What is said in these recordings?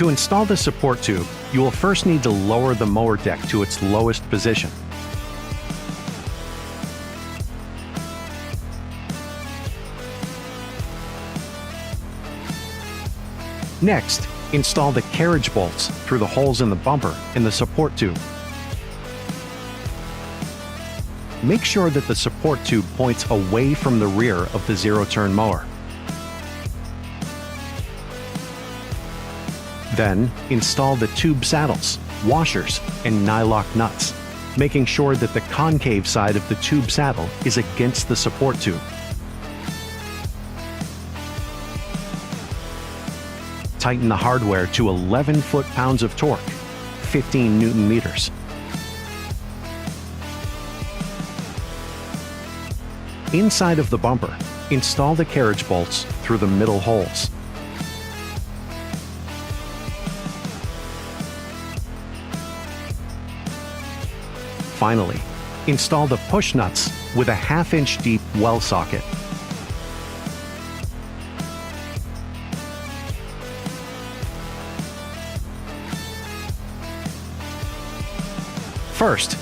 To install the support tube, you will first need to lower the mower deck to its lowest position. Next, install the carriage bolts through the holes in the bumper and the support tube. Make sure that the support tube points away from the rear of the zero-turn mower. Then, install the tube saddles, washers, and nylock nuts, making sure that the concave side of the tube saddle is against the support tube. Tighten the hardware to 11 foot-pounds of torque, 15 Newton meters. Inside of the bumper, install the carriage bolts through the middle holes. Finally, install the push nuts with a 1/2-inch deep well socket. First,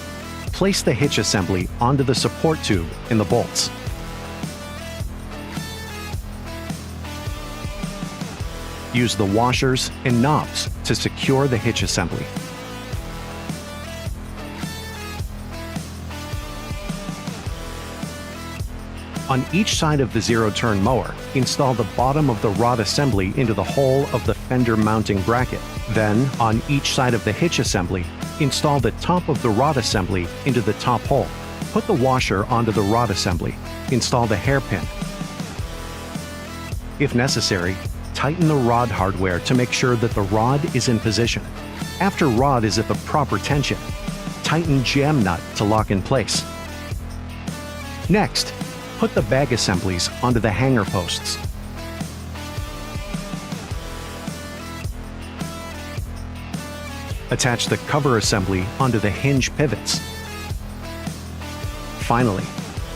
place the hitch assembly onto the support tube and the bolts. Use the washers and knobs to secure the hitch assembly. On each side of the zero-turn mower, install the bottom of the rod assembly into the hole of the fender mounting bracket. Then, on each side of the hitch assembly, install the top of the rod assembly into the top hole. Put the washer onto the rod assembly. Install the hairpin. If necessary, tighten the rod hardware to make sure that the rod is in position. After rod is at the proper tension, tighten jam nut to lock in place. Next, put the bag assemblies onto the hanger posts. Attach the cover assembly onto the hinge pivots. Finally,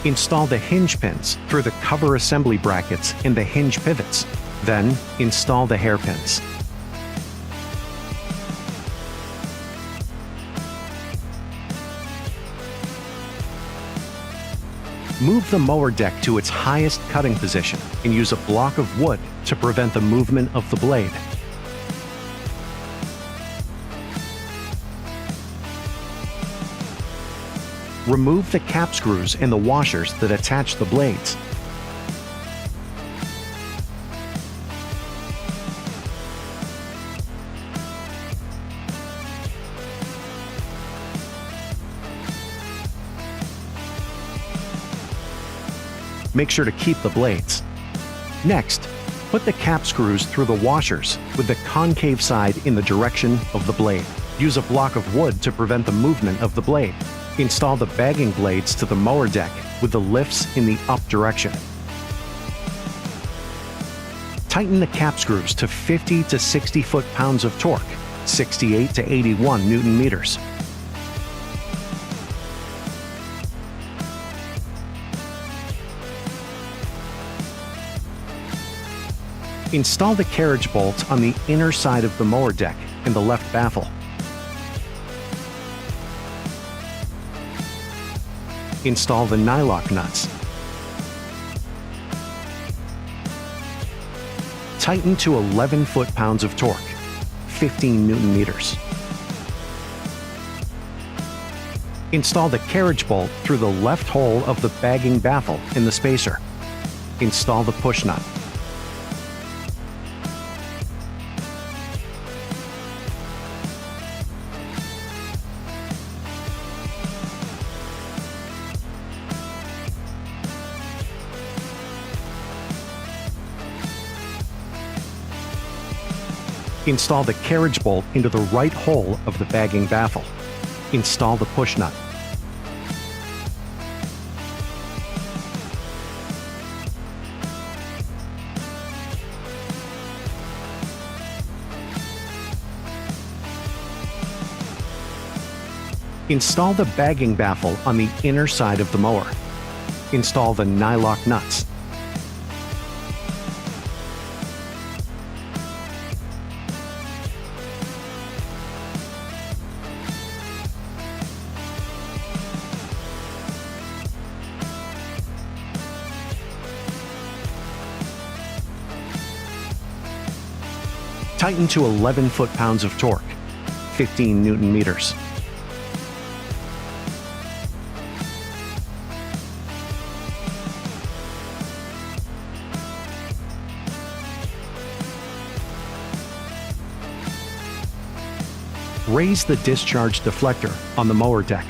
install the hinge pins through the cover assembly brackets in the hinge pivots. Then, install the hairpins. Move the mower deck to its highest cutting position and use a block of wood to prevent the movement of the blade. Remove the cap screws and the washers that attach the blades. Make sure to keep the blades. Next, put the cap screws through the washers with the concave side in the direction of the blade. Use a block of wood to prevent the movement of the blade. Install the bagging blades to the mower deck with the lifts in the up direction. Tighten the cap screws to 50 to 60 foot-pounds of torque, 68 to 81 Newton meters. Install the carriage bolts on the inner side of the mower deck and the left baffle. Install the nylock nuts. Tighten to 11 foot-pounds of torque, 15 Newton meters. Install the carriage bolt through the left hole of the bagging baffle in the spacer. Install the push nut. Install the carriage bolt into the right hole of the bagging baffle. Install the push nut. Install the bagging baffle on the inner side of the mower. Install the nylock nuts. Tighten to 11 foot-pounds of torque, 15 Newton meters. Raise the discharge deflector on the mower deck.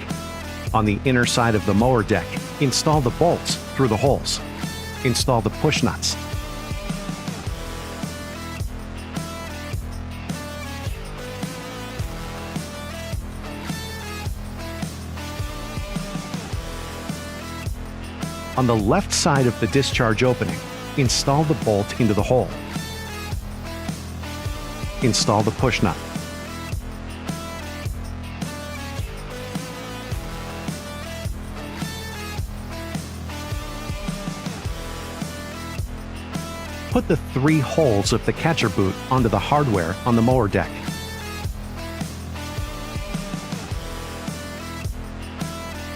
On the inner side of the mower deck, install the bolts through the holes. Install the push nuts. On the left side of the discharge opening, install the bolt into the hole. Install the push nut. Put the 3 holes of the catcher boot onto the hardware on the mower deck.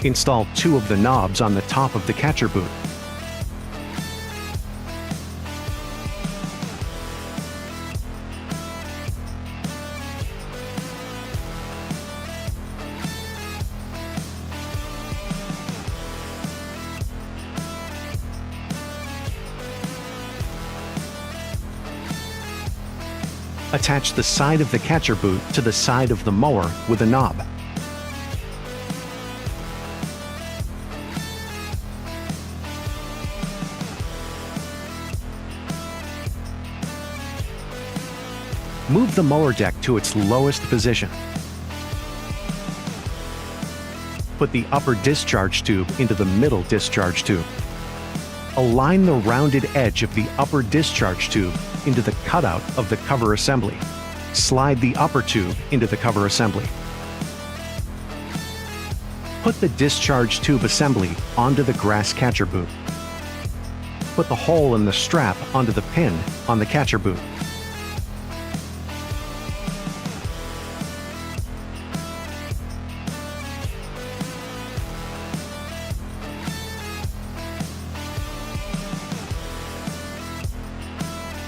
Install 2 of the knobs on the top of the catcher boot. Attach the side of the catcher boot to the side of the mower with a knob. Move the mower deck to its lowest position. Put the upper discharge tube into the middle discharge tube. Align the rounded edge of the upper discharge tube into the cutout of the cover assembly. Slide the upper tube into the cover assembly. Put the discharge tube assembly onto the grass catcher boot. Put the hole in the strap onto the pin on the catcher boot.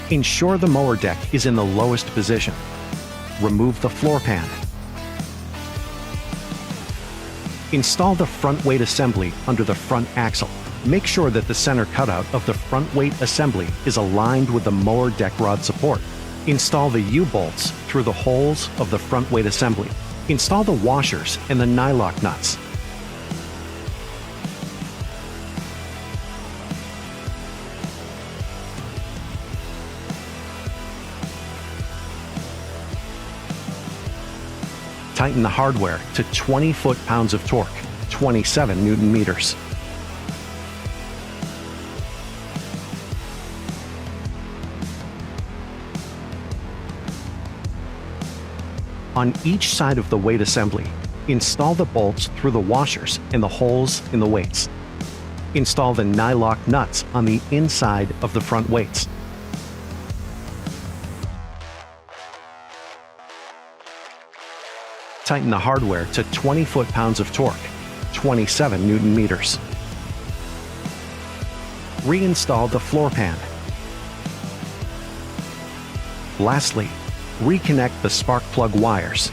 Ensure the mower deck is in the lowest position. Remove the floor pan. Install the front weight assembly under the front axle. Make sure that the center cutout of the front weight assembly is aligned with the mower deck rod support. Install the U-bolts through the holes of the front weight assembly. Install the washers and the nylock nuts. Tighten the hardware to 20 foot-pounds of torque, 27 Newton meters. On each side of the weight assembly, install the bolts through the washers and the holes in the weights. Install the nylock nuts on the inside of the front weights. Tighten the hardware to 20 foot-pounds of torque, 27 Newton meters. Reinstall the floor pan. Lastly, reconnect the spark plug wires